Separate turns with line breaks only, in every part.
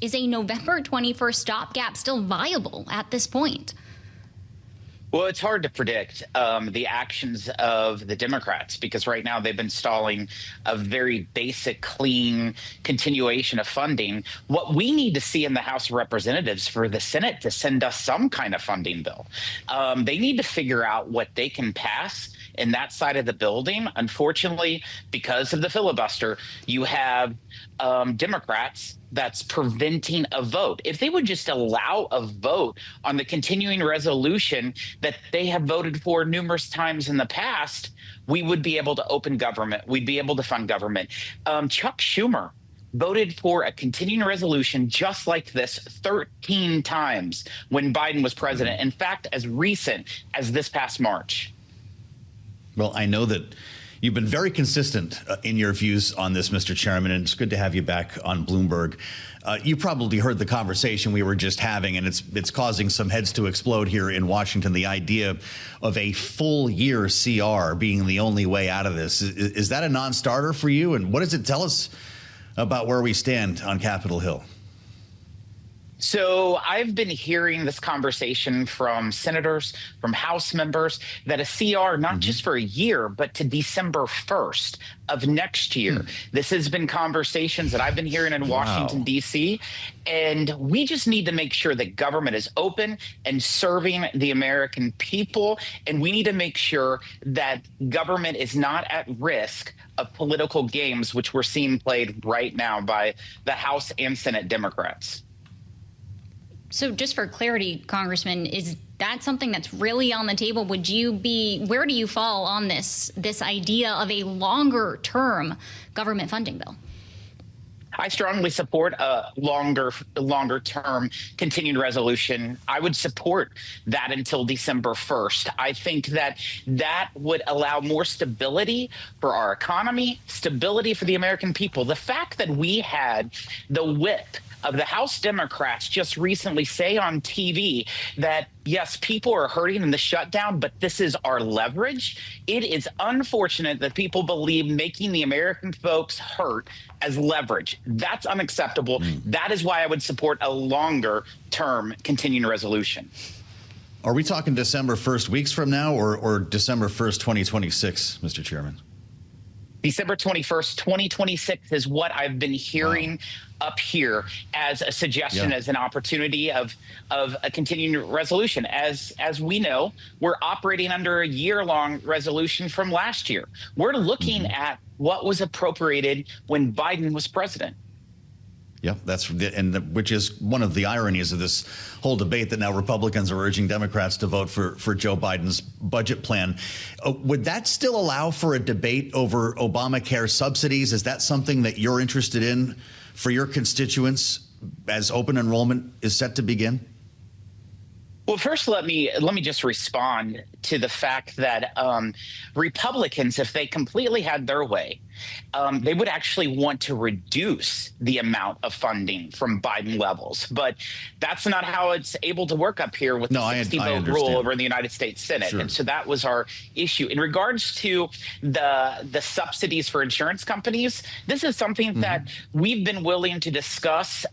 Is a November 21st stopgap still viable at this point?
Well, it's hard to predict the actions of the Democrats because right now they've been stalling a very basic, clean continuation of funding. What we need to see in the House of Representatives for the Senate to send us some kind of funding bill. They need to figure out what they can pass in that side of the building. Unfortunately, because of the filibuster, you have Democrats that's preventing a vote. If they would just allow a vote on the continuing resolution that they have voted for numerous times in the past, we would be able to open government. We'd be able to fund government. Chuck Schumer voted for a continuing resolution just like this 13 times when Biden was president. In fact, as recent as this past March.
Well, I know that you've been very consistent in your views on this, Mr. Chairman, and it's good to have you back on Bloomberg. You probably heard the conversation we were just having, and it's causing some heads to explode here in Washington, the idea of a full year CR being the only way out of this. Is that a non-starter for you? And what does it tell us about where we stand on Capitol Hill?
So I've been hearing this conversation from senators, from House members, that a CR, not just for a year, but to December 1st of next year. This has been conversations that I've been hearing in Washington, D.C., and we just need to make sure that government is open and serving the American people, and we need to make sure that government is not at risk of political games, which we're seeing played right now by the House and Senate Democrats.
So just for clarity, Congressman, is that something that's really on the table? Where do you fall on this idea of a longer term government funding bill?
I strongly support a longer term continued resolution. I would support that until December 1st. I think that would allow more stability for our economy, stability for the American people. The fact that we had the whip of the House Democrats just recently say on TV that, yes, people are hurting in the shutdown, but this is our leverage. It is unfortunate that people believe making the American folks hurt as leverage. That's unacceptable. That is why I would support a longer term continuing resolution.
Are we talking December 1st weeks from now or December 1st, 2026, Mr. Chairman?
December 21st, 2026 is what I've been hearing up here as a suggestion, as an opportunity of a continuing resolution. As we know, we're operating under a year-long resolution from last year. We're looking at what was appropriated when Biden was president.
Yeah, which is one of the ironies of this whole debate that now Republicans are urging Democrats to vote for Joe Biden's budget plan. Would that still allow for a debate over Obamacare subsidies? Is that something that you're interested in for your constituents as open enrollment is set to begin?
Well, first, let me just respond to the fact that Republicans, if they completely had their way, they would actually want to reduce the amount of funding from Biden levels. But that's not how it's able to work up here with the 60-vote rule over in the United States Senate. Sure. And so that was our issue. In regards to the subsidies for insurance companies, this is something that we've been willing to discuss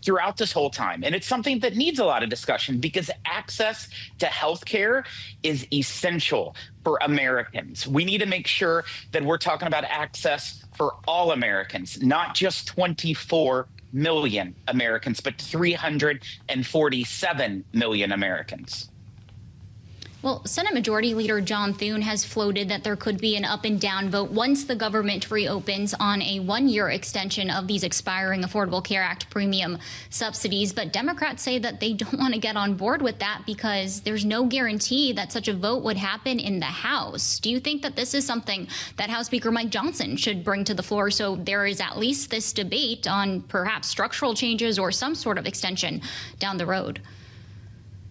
throughout this whole time. And it's something that needs a lot of discussion because access to health care is essential for Americans. We need to make sure that we're talking about access for all Americans, not just 24 million Americans, but 347 million Americans.
Well, Senate Majority Leader John Thune has floated that there could be an up and down vote once the government reopens on a one-year extension of these expiring Affordable Care Act premium subsidies. But Democrats say that they don't want to get on board with that because there's no guarantee that such a vote would happen in the House. Do you think that this is something that House Speaker Mike Johnson should bring to the floor so there is at least this debate on perhaps structural changes or some sort of extension down the road?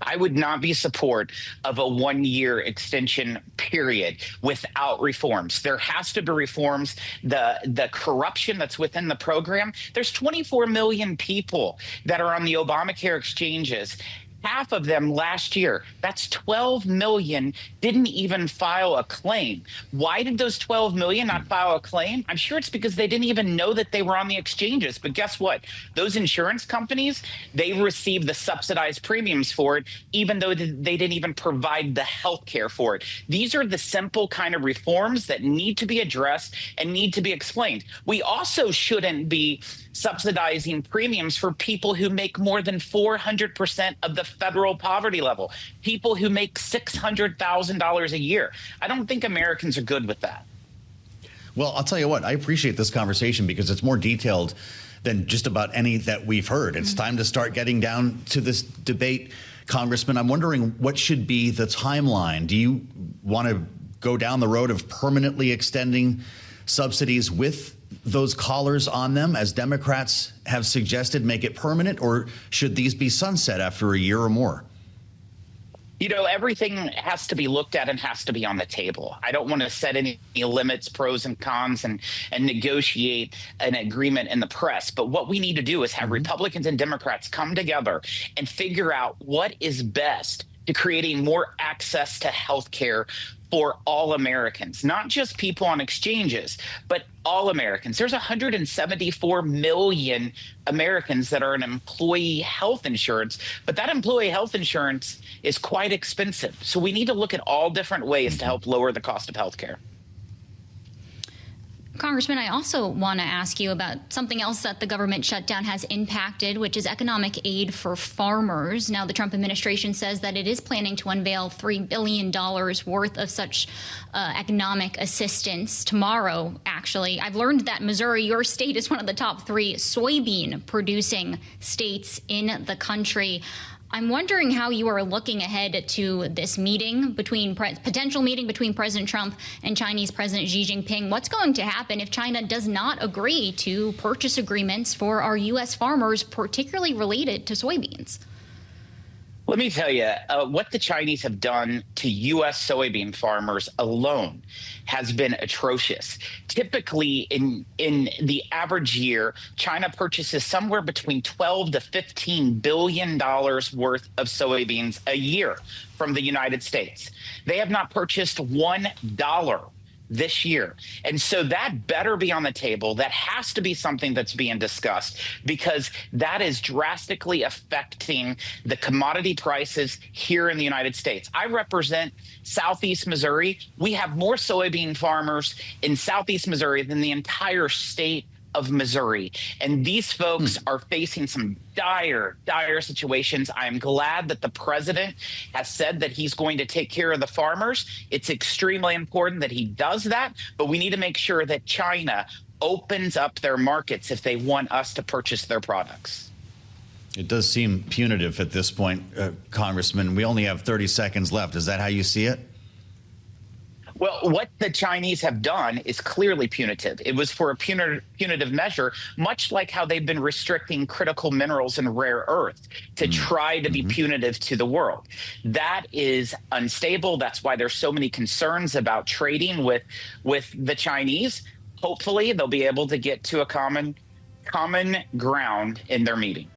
I would not be support of a one-year extension period without reforms. There has to be reforms. The corruption that's within the program, there's 24 million people that are on the Obamacare exchanges. Half of them last year, that's 12 million, didn't even file a claim. Why did those 12 million not file a claim? I'm sure it's because they didn't even know that they were on the exchanges. But guess what? Those insurance companies, they received the subsidized premiums for it, even though they didn't even provide the health care for it. These are the simple kind of reforms that need to be addressed and need to be explained. We also shouldn't be subsidizing premiums for people who make more than 400% of the federal poverty level, people who make $600,000 a year. I don't think Americans are good with that.
Well, I'll tell you what, I appreciate this conversation because it's more detailed than just about any that we've heard. It's time to start getting down to this debate. Congressman, I'm wondering what should be the timeline. Do you want to go down the road of permanently extending subsidies with those collars on them, as Democrats have suggested, make it permanent, or should these be sunset after a year or more?
You know, everything has to be looked at and has to be on the table. I don't want to set any limits, pros and cons, and negotiate an agreement in the press. But what we need to do is have Republicans and Democrats come together and figure out what is best to creating more access to health care for all Americans, not just people on exchanges, but all Americans. There's 174 million Americans that are in employee health insurance, but that employee health insurance is quite expensive. So we need to look at all different ways to help lower the cost of health care.
Congressman, I also want to ask you about something else that the government shutdown has impacted, which is economic aid for farmers. Now, the Trump administration says that it is planning to unveil $3 billion worth of such economic assistance tomorrow, actually. I've learned that Missouri, your state, is one of the top 3 soybean producing states in the country. I'm wondering how you are looking ahead to this meeting potential meeting between President Trump and Chinese President Xi Jinping. What's going to happen if China does not agree to purchase agreements for our U.S. farmers, particularly related to soybeans?
Let me tell you, what the Chinese have done to U.S. soybean farmers alone has been atrocious. Typically, in the average year, China purchases somewhere between $12 to $15 billion worth of soybeans a year from the United States. They have not purchased $1 this year. And so that better be on the table. That has to be something that's being discussed, because that is drastically affecting the commodity prices here in the United States. I represent Southeast Missouri. We have more soybean farmers in Southeast Missouri than the entire state of Missouri. And these folks are facing some dire situations. I am glad that the president has said that he's going to take care of the farmers. It's extremely important that he does that, but we need to make sure that China opens up their markets if they want us to purchase their products.
It does seem punitive at this point, Congressman. We only have 30 seconds left. Is that how you see it?
Well, what the Chinese have done is clearly punitive. It was for a punitive measure, much like how they've been restricting critical minerals and rare earth to try to be punitive to the world. That is unstable. That's why there's so many concerns about trading with the Chinese. Hopefully, they'll be able to get to a common ground in their meeting.